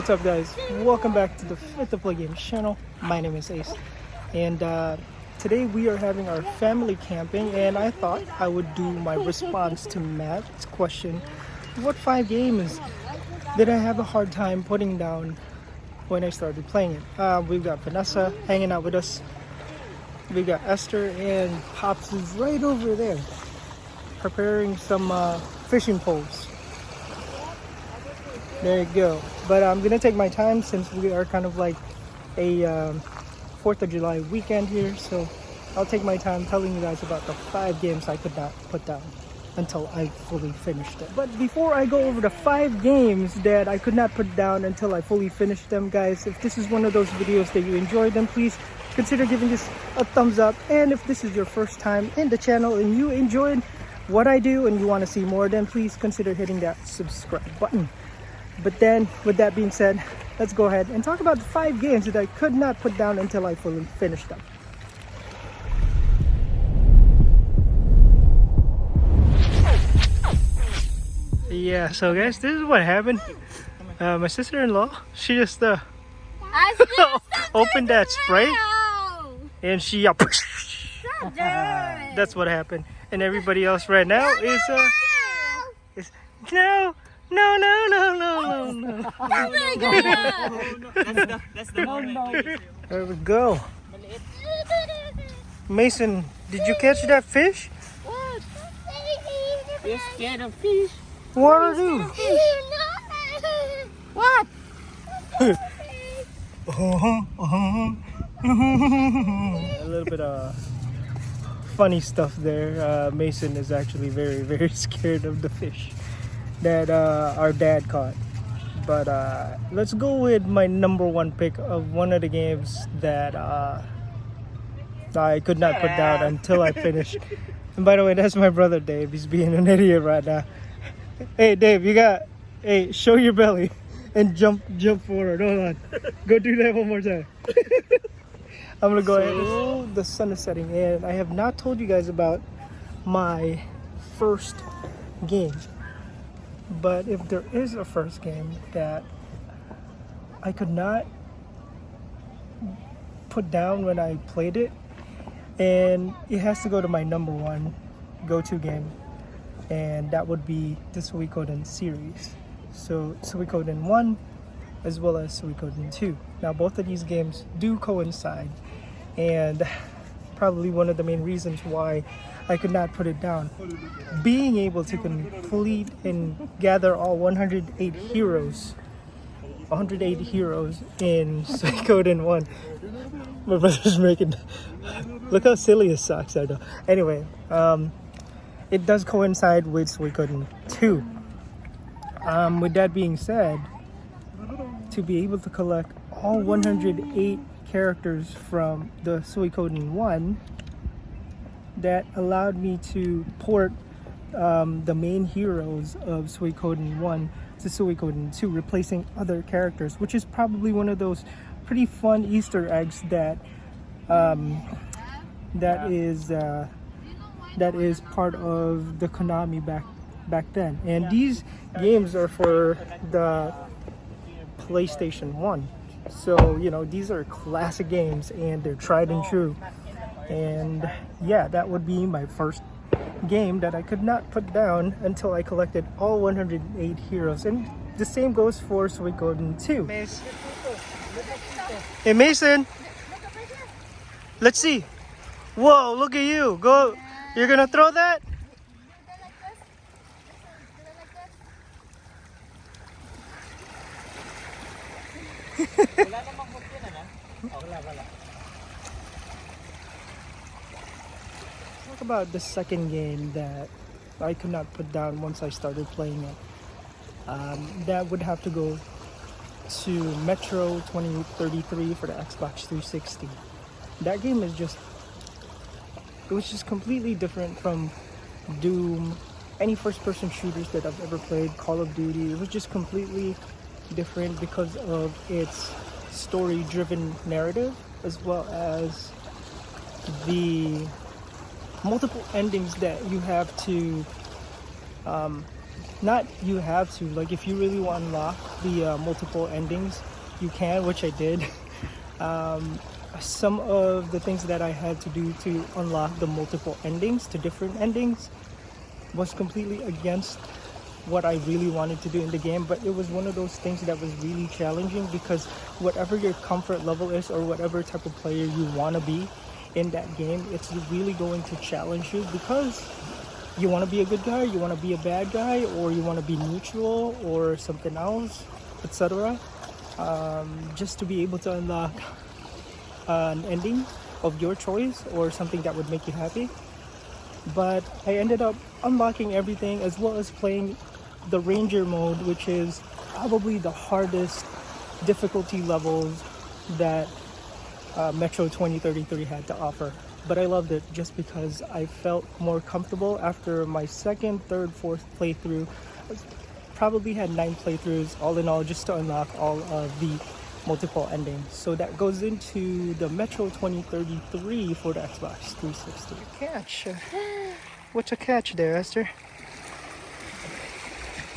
What's up, guys? Welcome back to the Videogames channel. My name is Ace, and today we are having our family camping, and I thought I would do my response to Matt's question: what 5 games did I have a hard time putting down when I started playing it? We've got Vanessa hanging out with us. We got Esther, and Pops is right over there preparing some fishing poles. There you go. But I'm gonna take my time since we are kind of like a 4th of July weekend here, so I'll take my time telling you guys about the 5 games I could not put down until I fully finished it. But before I go over the 5 games that I could not put down until I fully finished them, guys, if this is one of those videos that you enjoyed, then please consider giving this a thumbs up. And if this is your first time in the channel and you enjoyed what I do and you want to see more, then please consider hitting that subscribe button. But then, with that being said, let's go ahead and talk about the 5 games that I could not put down until I fully finished them. Yeah, so guys, this is what happened. My sister-in-law, she just opened that Sprite and she that's what happened. And everybody else right now is no. That's the no. There we go. Mason, did you catch that fish? What? You're scared of fish? What are you? What? A little bit of funny stuff there. Mason is actually very, very scared of the fish that our dad caught. But let's go with my number 1 pick of one of the games that I could not put down until I finished. And by the way, that's my brother Dave. He's being an idiot right now. Hey Dave, hey, show your belly and jump forward. Hold on. Go do that one more time. I'm gonna go ahead. Oh, the sun is setting, and I have not told you guys about my first game. But if there is a first game that I could not put down when I played it, and it has to go to my number 1 go-to game, and that would be the Suikoden series. So Suikoden 1 as well as Suikoden 2. Now both of these games do coincide, and probably one of the main reasons why I could not put it down. Being able to complete and gather all 108 heroes in Suikoden 1. My brother's making... Look how silly his socks are though. Anyway, it does coincide with Suikoden 2. With that being said, to be able to collect all 108 characters from the Suikoden 1, that allowed me to port the main heroes of Suikoden 1 to Suikoden 2, replacing other characters, which is probably one of those pretty fun Easter eggs that is part of the Konami back then. And these games are for the PlayStation 1. So, you know, these are classic games and they're tried and true. And yeah, that would be my first game that I could not put down until I collected all 108 heroes. And the same goes for Suikoden 2. Hey Mason, let's see. Whoa, look at you. Go. You're gonna throw that? Talk about the second game that I could not put down once I started playing it. That would have to go to Metro 2033 for the Xbox 360. That game is it was just completely different from Doom, any first-person shooters that I've ever played, Call of Duty. It was just completely different because of its story-driven narrative, as well as the multiple endings that you have to not you have to, like if you really want to unlock the multiple endings, you can, which I did. Some of the things that I had to do to unlock the multiple endings to different endings was completely against what I really wanted to do in the game, but it was one of those things that was really challenging, because whatever your comfort level is or whatever type of player you want to be in that game, it's really going to challenge you, because you want to be a good guy, you want to be a bad guy, or you want to be neutral or something else, etc. Just to be able to unlock an ending of your choice or something that would make you happy. But I ended up unlocking everything, as well as playing the Ranger mode, which is probably the hardest difficulty levels that Metro 2033 had to offer. But I loved it just because I felt more comfortable after my second, third, fourth playthrough. I probably had 9 playthroughs all in all, just to unlock all of the multiple endings. So that goes into the Metro 2033 for the Xbox 360. Catch. What's a catch there, Esther?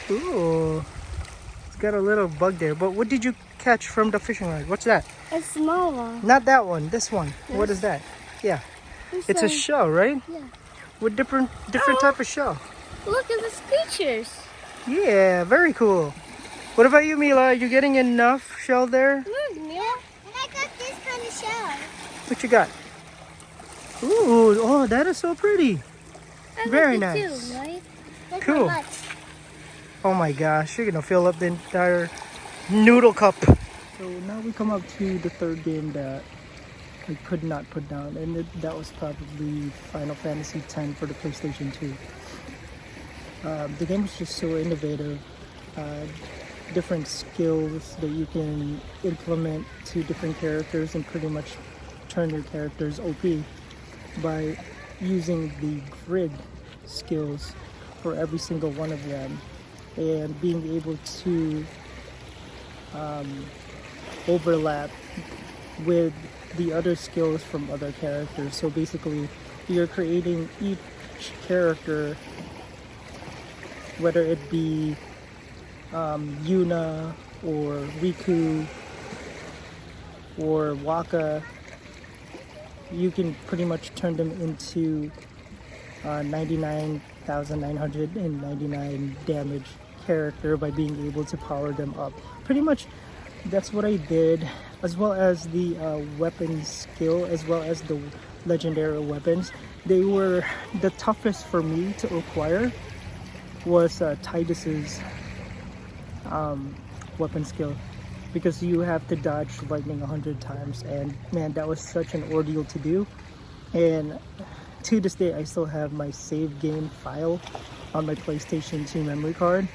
Ooh, it's got a little bug there. But what did you catch from the fishing rod? What's that? A small one. Not that one. This one. Yes. What is that? Yeah, it's a shell, right? Yeah. With different type of shell. Look at the screechers. Yeah, very cool. What about you, Mila? Are you getting enough shell there? Yeah. And I got this kind of shell. What you got? Ooh, oh, that is so pretty. Very nice. Too, right? Cool. Oh my gosh, you're gonna fill up the entire noodle cup. So now we come up to the third game that I could not put down, and that was probably Final Fantasy X for the PlayStation 2. The game was just so innovative. Different skills that you can implement to different characters and pretty much turn your characters OP by using the grid skills for every single one of them, and being able to overlap with the other skills from other characters. So basically you're creating each character, whether it be Yuna or Riku or Waka, you can pretty much turn them into 99,999 damage character by being able to power them up. Pretty much that's what I did, as well as the weapon skill, as well as the legendary weapons. They were the toughest for me to acquire was Tidus's weapon skill, because you have to dodge lightning 100 times, and man, that was such an ordeal to do. And to this day I still have my save game file on my PlayStation 2 memory card,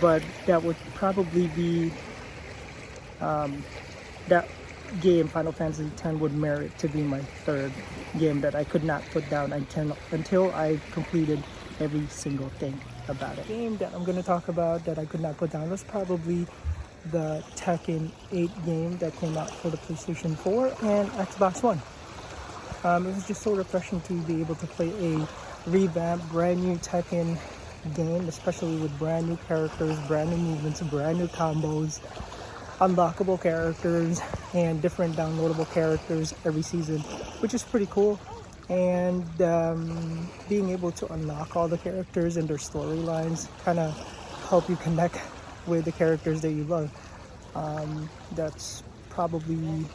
but that would probably be that game, Final Fantasy X, would merit to be my third game that I could not put down until I completed every single thing about it. The game that I'm going to talk about that I could not put down was probably the Tekken 8 game that came out for the PlayStation 4 and Xbox One. It was just so refreshing to be able to play a revamped, brand new Tekken game, especially with brand new characters, brand new movements, brand new combos, unlockable characters, and different downloadable characters every season, which is pretty cool. And being able to unlock all the characters and their storylines kind of help you connect with the characters that you love. That's probably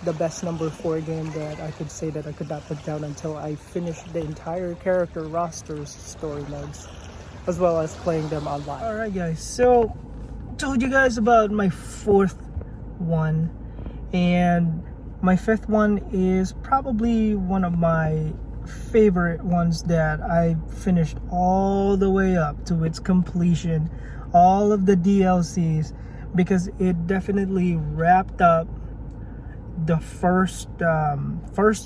the best number 4 game that I could say that I could not put down until I finished the entire character roster's story modes, as well as playing them online. Alright guys, so told you guys about my 4th one, and my 5th one is probably one of my favorite ones that I finished all the way up to its completion, all of the DLCs, because it definitely wrapped up the first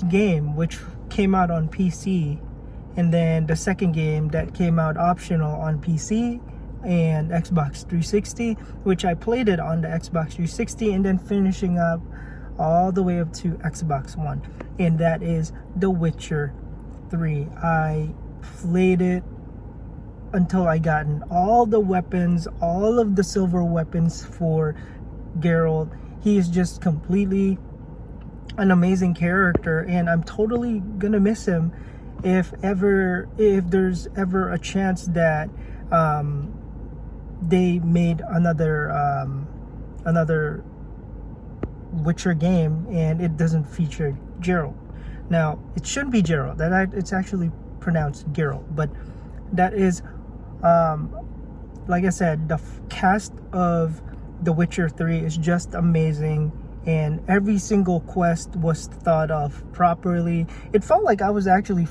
game, which came out on PC, and then the second game that came out optional on PC and Xbox 360, which I played it on the Xbox 360, and then finishing up all the way up to Xbox One, and that is The Witcher 3. I played it until I gotten all the weapons, all of the silver weapons for Geralt. He is just completely an amazing character, and I'm totally gonna miss him if there's ever a chance that they made another Witcher game and it doesn't feature Geralt. Now, it shouldn't be Geralt. It's actually pronounced Geralt, but that is, like I said, the cast of The Witcher 3 is just amazing, and every single quest was thought of properly. It felt like I was actually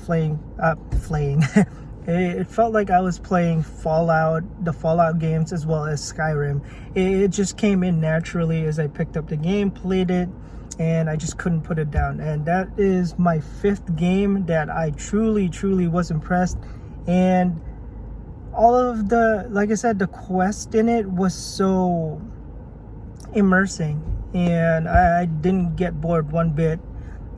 It felt like I was playing the Fallout games, as well as Skyrim. It just came in naturally as I picked up the game, played it, and I just couldn't put it down. And that is my 5th game that I truly was impressed. And all of the, like I said, the quest in it was so immersing, and I didn't get bored one bit.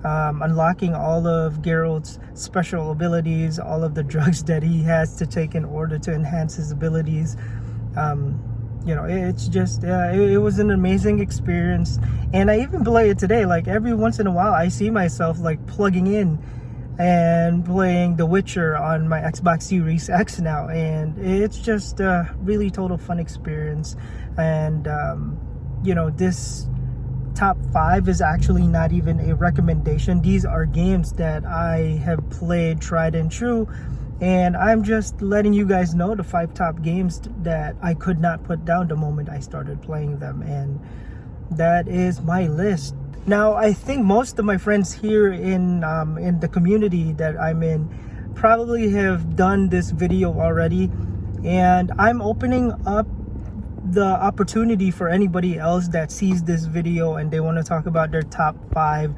Unlocking all of Geralt's special abilities, all of the drugs that he has to take in order to enhance his abilities. It's just, it was an amazing experience. And I even play it today. Like, every once in a while, I see myself like plugging in and playing The Witcher on my Xbox Series X now. And it's just a really total fun experience. And, this top 5 is actually not even a recommendation. These are games that I have played tried and true, and I'm just letting you guys know the 5 top games that I could not put down the moment I started playing them, and that is my list. Now, I think most of my friends here in the community that I'm in probably have done this video already, and I'm opening up the opportunity for anybody else that sees this video and they want to talk about their top 5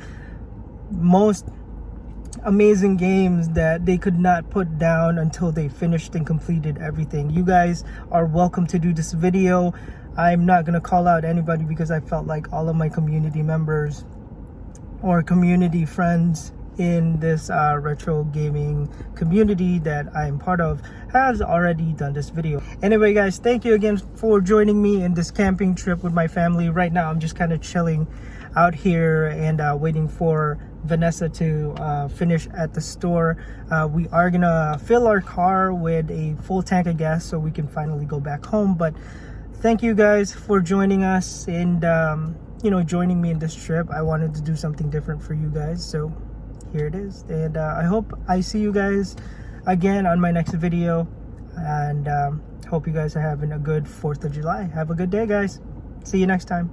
most amazing games that they could not put down until they finished and completed everything. You guys are welcome to do this video. I'm not going to call out anybody because I felt like all of my community members or community friends in this retro gaming community that I'm part of has already done this video. Anyway, guys, thank you again for joining me in this camping trip with my family. Right now, I'm just kind of chilling out here and waiting for Vanessa to finish at the store. We are gonna fill our car with a full tank of gas so we can finally go back home. But thank you guys for joining us and joining me in this trip. I wanted to do something different for you guys, so here it is. And I hope I see you guys again on my next video, and hope you guys are having a good 4th of July. Have a good day, guys. See you next time.